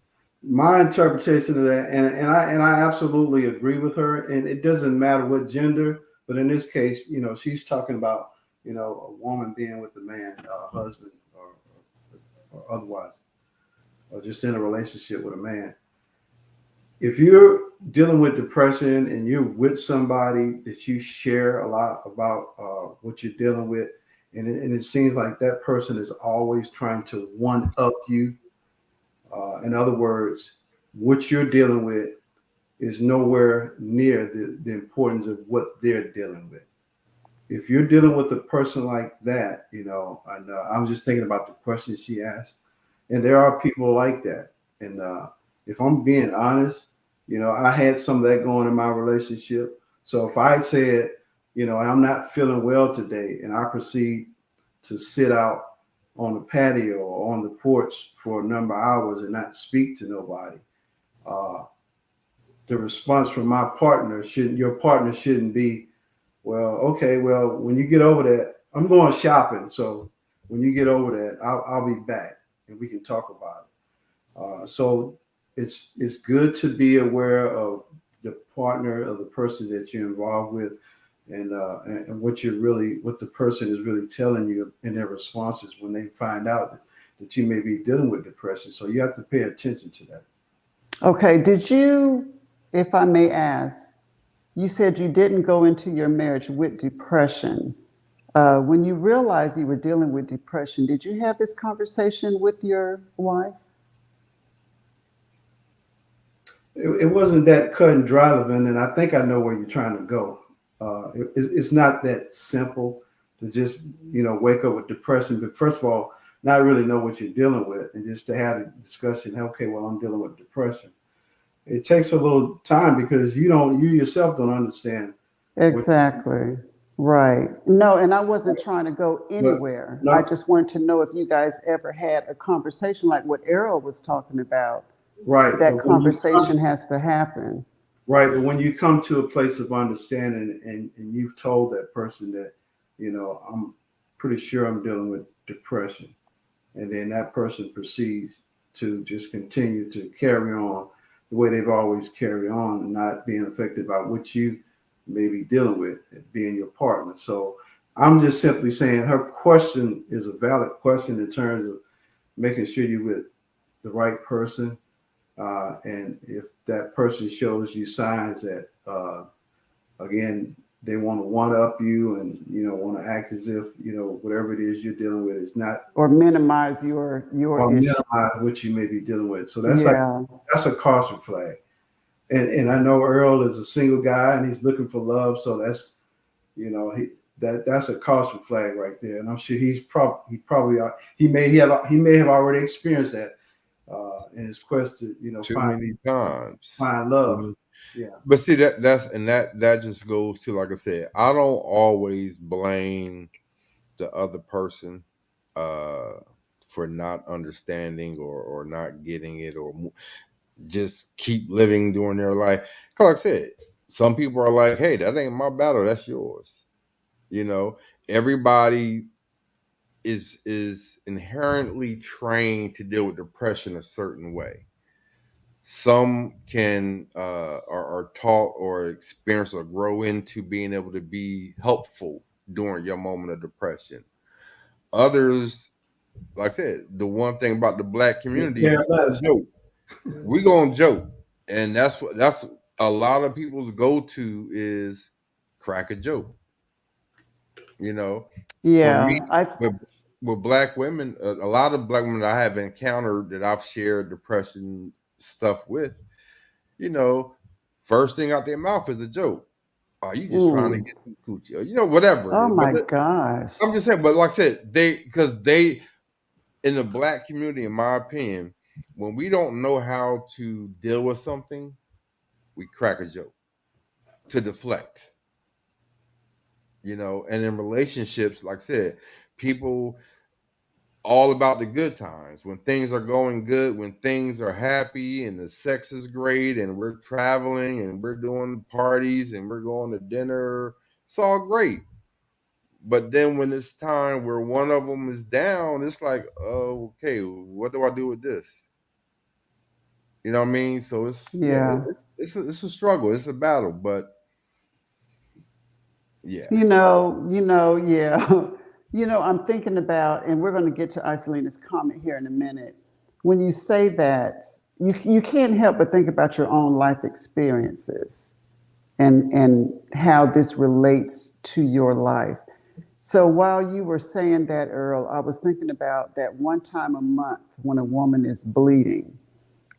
My interpretation of that, and I absolutely agree with her, and it doesn't matter what gender, but in this case, she's talking about, a woman being with a man, a husband, or otherwise, or just in a relationship with a man. If you're dealing with depression and you're with somebody that you share a lot about what you're dealing with, and it seems like that person is always trying to one up you. In other words, what you're dealing with is nowhere near the importance of what they're dealing with. If you're dealing with a person like that, and I'm just thinking about the question she asked, and there are people like that. And if I'm being honest, I had some of that going in my relationship. So if I said, I'm not feeling well today, and I proceed to sit out on the patio or on the porch for a number of hours and not speak to nobody, the response from your partner shouldn't be, well, okay, well, when you get over that, I'm going shopping. So when you get over that, I'll be back and we can talk about it. So it's good to be aware of the partner of the person that you're involved with, and what the person is really telling you in their responses when they find out that you may be dealing with depression. So you have to pay attention to that. Okay. Did you, if I may ask, you said you didn't go into your marriage with depression. When you realized you were dealing with depression, did you have this conversation with your wife? It wasn't that cut and dry, Levin, and I think I know where you're trying to go. It's not that simple to just wake up with depression. But first of all, not really know what you're dealing with, and just to have a discussion. Okay, well, I'm dealing with depression. It takes a little time because you yourself don't understand. Exactly. Right. No, and I wasn't trying to go anywhere. No. I just wanted to know if you guys ever had a conversation like what Errol was talking about. Right. That conversation has to happen. Right. But when you come to a place of understanding and you've told that person that, I'm pretty sure I'm dealing with depression, and then that person proceeds to just continue to carry on the way they've always carried on and not being affected by what you may be dealing with, being your partner. So I'm just simply saying her question is a valid question in terms of making sure you're with the right person. And if that person shows you signs that, again, they want to one up you and, want to act as if, whatever it is you're dealing with is not. Or minimize your or issue. minimize what you may be dealing with. So that's a caution flag. and I know Earl is a single guy and he's looking for love. So that's, that's a caution flag right there. And I'm sure he may have already experienced that in his quest to, Too many times. find love. Yeah. But see that just goes to, like I said, I don't always blame the other person for not understanding or not getting it, or just keep living during their life. 'Cause like I said, some people are like, hey, that ain't my battle, that's yours. Everybody is inherently trained to deal with depression a certain way. Some can are taught or experience or grow into being able to be helpful during your moment of depression. Others, like I said, the one thing about the Black community, Yeah, we gonna joke. We gonna joke, and that's a lot of people's go-to is crack a joke. For me, Yeah, with Black women, a lot of Black women I have encountered that I've shared depression stuff with, you know, first thing out their mouth is a joke. Are you just trying to get some coochie? Or, whatever it oh is. my But gosh. I'm just saying, but like I said, because they in the Black community, in my opinion, when we don't know how to deal with something, we crack a joke to deflect. And in relationships, like I said, people all about the good times, when things are going good, when things are happy and the sex is great and we're traveling and we're doing parties and we're going to dinner, it's all great. But then when it's time where one of them is down, it's like, oh, okay, what do I do with this? You know what I mean? So Yeah. it's a struggle, it's a battle, but yeah. Yeah. I'm thinking about, and we're going to get to Isolina's comment here in a minute. When you say that, you can't help but think about your own life experiences and how this relates to your life. So while you were saying that, Earl, I was thinking about that one time a month when a woman is bleeding.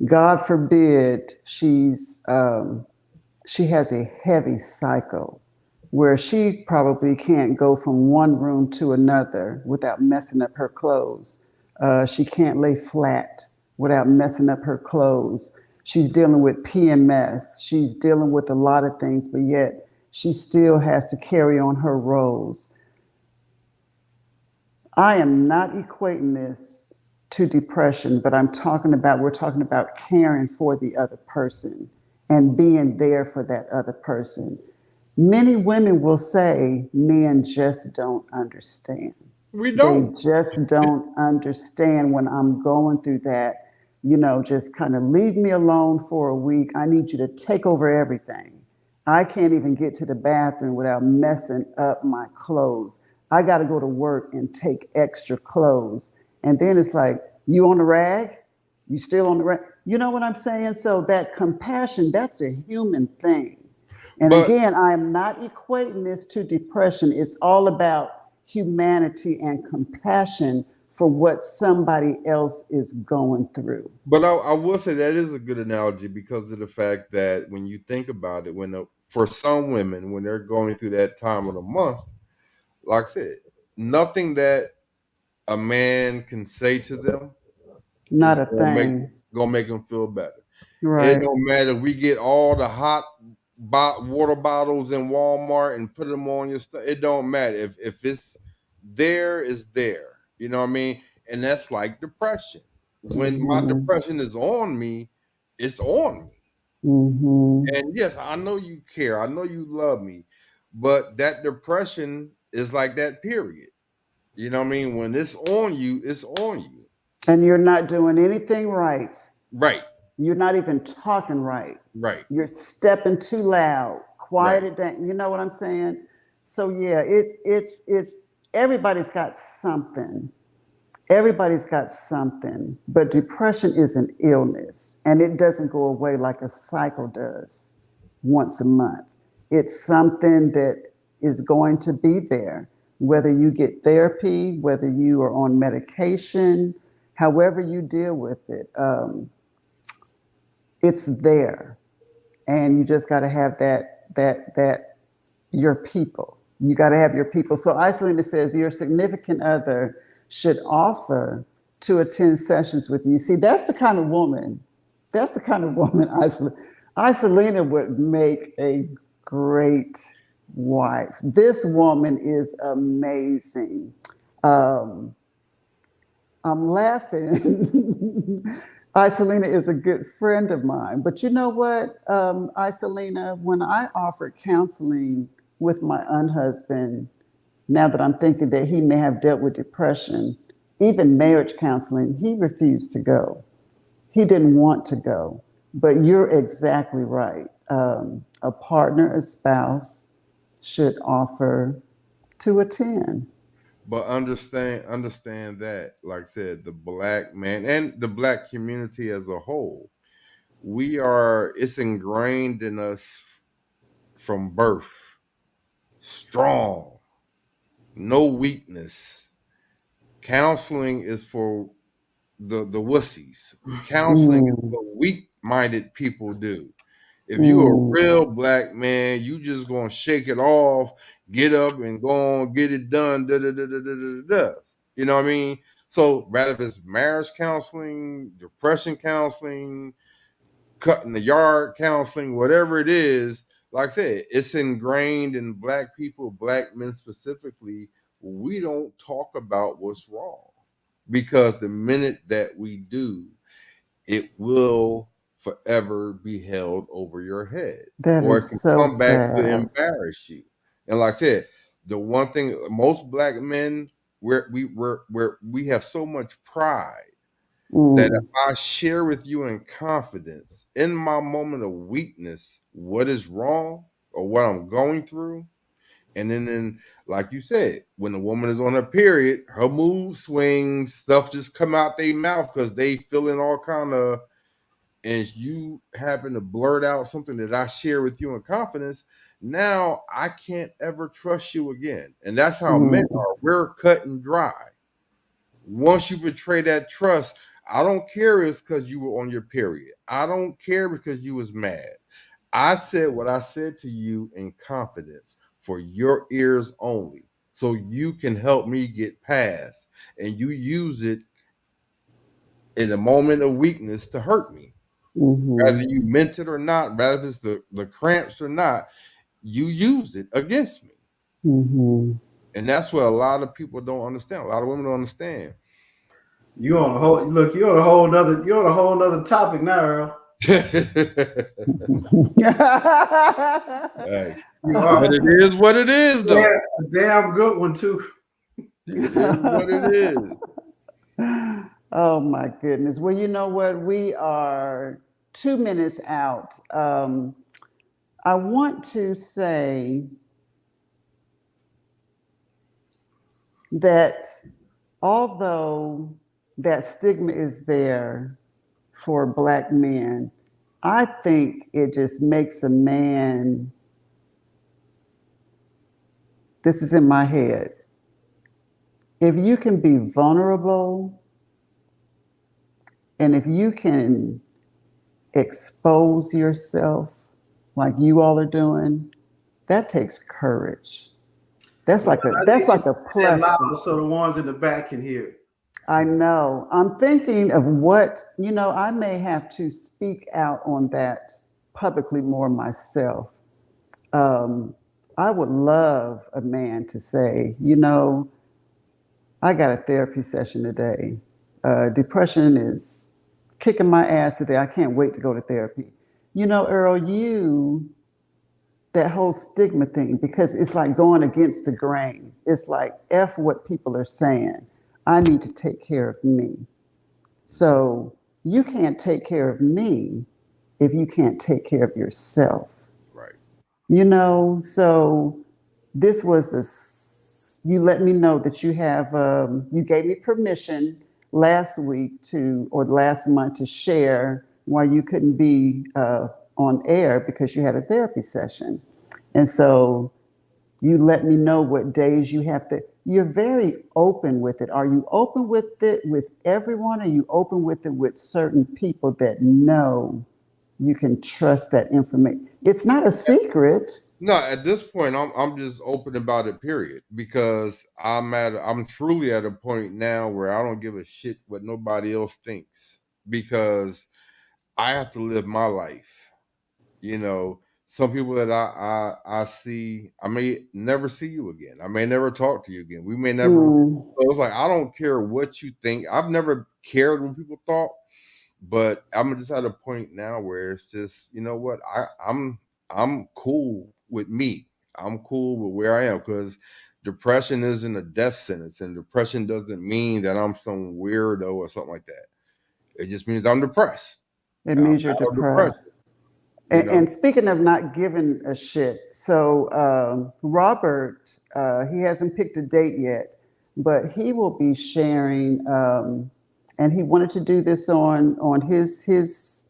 God forbid she has a heavy cycle where she probably can't go from one room to another without messing up her clothes. She can't lay flat without messing up her clothes. She's dealing with PMS. She's dealing with a lot of things, but yet she still has to carry on her roles. I am not equating this to depression, but we're talking about caring for the other person and being there for that other person. Many women will say men just don't understand. We They don't. just don't understand when I'm going through that. Just kind of leave me alone for a week. I need you to take over everything. I can't even get to the bathroom without messing up my clothes. I got to go to work and take extra clothes. And then it's like, you on the rag? You still on the rag? You know what I'm saying? So that compassion, that's a human thing. And But again, I am not equating this to depression. It's all about humanity and compassion for what somebody else is going through. But I will say that is a good analogy because of the fact that when you think about it, for some women, when they're going through that time of the month, like I said, nothing that a man can say to them Not is a thing. gonna make them feel better. It Right. don't matter. We get all the hot water bottles in Walmart and put them on your stuff. It don't matter if it's there, is there. You know what I mean? And that's like depression. When my Mm-hmm. depression is on me, it's on me. Mm-hmm. And yes, I know you care. I know you love me, but that depression is like that. Period. You know what I mean? When it's on you, it's on you. And you're not doing anything right. Right. You're not even talking right. Right. You're stepping too loud. Quiet Right. it down. You know what I'm saying? So yeah, it's everybody's got something. Everybody's got something, but depression is an illness and it doesn't go away like a cycle does once a month. It's something that is going to be there, whether you get therapy, whether you are on medication, however you deal with it, it's there. and you just got to have that your people. You got to have your people. So Isolina says your significant other should offer to attend sessions with you. See, that's the kind of woman. That's the kind of woman Isolina would make a great wife. This woman is amazing. Um, I'm laughing. Isolina is a good friend of mine. But you know what, Isolina, when I offered counseling with my unhusband, now that I'm thinking that he may have dealt with depression, even marriage counseling, he refused to go. He didn't want to go. But you're exactly right. A partner, a spouse should offer to attend. But understand that, like I said, the black man and the black community as a whole, it's ingrained in us from birth. Strong, no weakness. Counseling is for the wussies. Counseling is Mm, what weak-minded people do. If you a mm, real black man, you just gonna shake it off, get up and go on, get it done. Da, da, da, da, da, da, da. You know what I mean? So rather if it's marriage counseling, depression counseling, cutting the yard counseling, whatever it is, like I said, it's ingrained in black people, black men specifically. We don't talk about what's wrong because the minute that we do, it will forever be held over your head, that or it is can so come back to sad. embarrass you. And like I said, the one thing most black men, we have so much pride that if Mm, I share with you in confidence in my moment of weakness what is wrong or what I'm going through, and then like you said, when a woman is on her period, her mood swings, stuff just come out their mouth because they feeling all kind of, and you happen to blurt out something that I share with you in confidence, now I can't ever trust you again. And that's how men mm, are. We're cut and dry. Once you betray that trust, I don't care it's because you were on your period. I don't care because you was mad. I said what I said to you in confidence for your ears only. So you can help me get past. And you use it in a moment of weakness to hurt me. Whether mhm, you meant it or not, whether it's the cramps or not, you used it against me. mhm. And that's what a lot of people don't understand. A lot of women don't understand. You on a whole look. You're on a whole nother topic now, Earl. Hey, You but are. it is what it is, Yeah, though. a damn good one too. It is what it is. Oh my goodness. Well, you know what? We are 2 minutes out. I want to say that although that stigma is there for Black men, I think it just makes a man, this is in my head, if you can be vulnerable and if you can expose yourself like you all are doing, that takes courage. Well, I That's need you like to a say that plus. louder so the ones in the back can hear it. I know. I'm thinking of what, I may have to speak out on that publicly more myself. Um, I would love a man to say, I got a therapy session today. Depression is kicking my ass today. I can't wait to go to therapy. Earl, that whole stigma thing, because it's like going against the grain. It's like, F what people are saying. I need to take care of me. So you can't take care of me if you can't take care of yourself. Right. So this was you let me know that you gave me permission last week or last month to share why you couldn't be on air because you had a therapy session. And so you let me know what days you're very open with it. Are you open with it with everyone? Or are you open with it with certain people that know you can trust that information. It's not a secret. No, at this point, I'm just open about it. Period. Because I'm truly at a point now where I don't give a shit what nobody else thinks, because I have to live my life. You know, some people that I see, I may never see you again. I may never talk to you again. We may never. So it's like, I don't care what you think. I've never cared what people thought, but I'm just at a point now where it's just, you know what, I'm cool with me. I'm cool with where I am, because depression isn't a death sentence, and depression doesn't mean that I'm some weirdo or something like that. It just means I'm depressed. It means you're depressed. And speaking of not giving a shit, so Robert, he hasn't picked a date yet, but he will be sharing, and he wanted to do this on his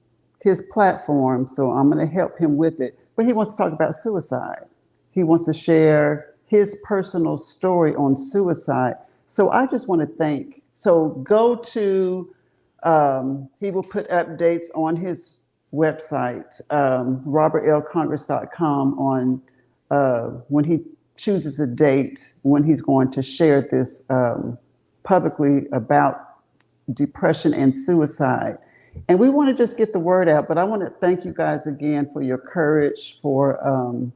platform. So I'm going to help him with it. But he wants to talk about suicide. He wants to share his personal story on suicide. So I just want to thank. So go to. He will put updates on his website, robertlcongress.com, on when he chooses a date when he's going to share this publicly about depression and suicide. And we want to just get the word out, but I want to thank you guys again for your courage, for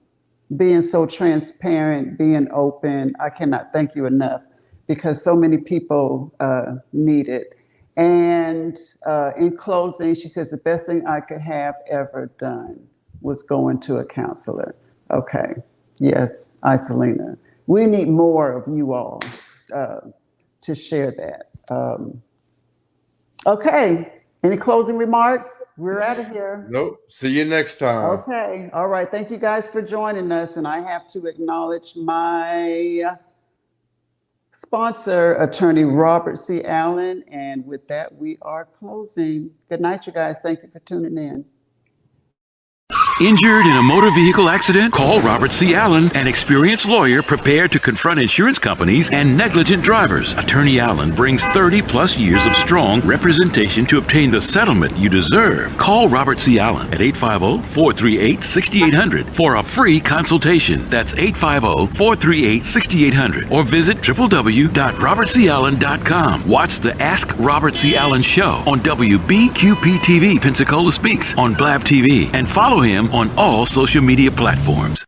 being so transparent, being open. I cannot thank you enough, because so many people need it. And in closing, she says, the best thing I could have ever done was going to a counselor. Okay. Yes, Iselina. We need more of you all to share that. Okay. Any closing remarks? We're out of here. Nope. See you next time. Okay. All right. Thank you guys for joining us. And I have to acknowledge my sponsor, attorney Robert C. Allen. And with that, we are closing. Good night, you guys. Thank you for tuning in. Injured in a motor vehicle accident? Call Robert C. Allen, an experienced lawyer prepared to confront insurance companies and negligent drivers. Attorney Allen brings 30-plus years of strong representation to obtain the settlement you deserve. Call Robert C. Allen at 850-438-6800 for a free consultation. That's 850-438-6800. Or visit www.robertcallen.com. Watch the Ask Robert C. Allen show on WBQP-TV, Pensacola Speaks, on Blab TV, and follow him on all social media platforms.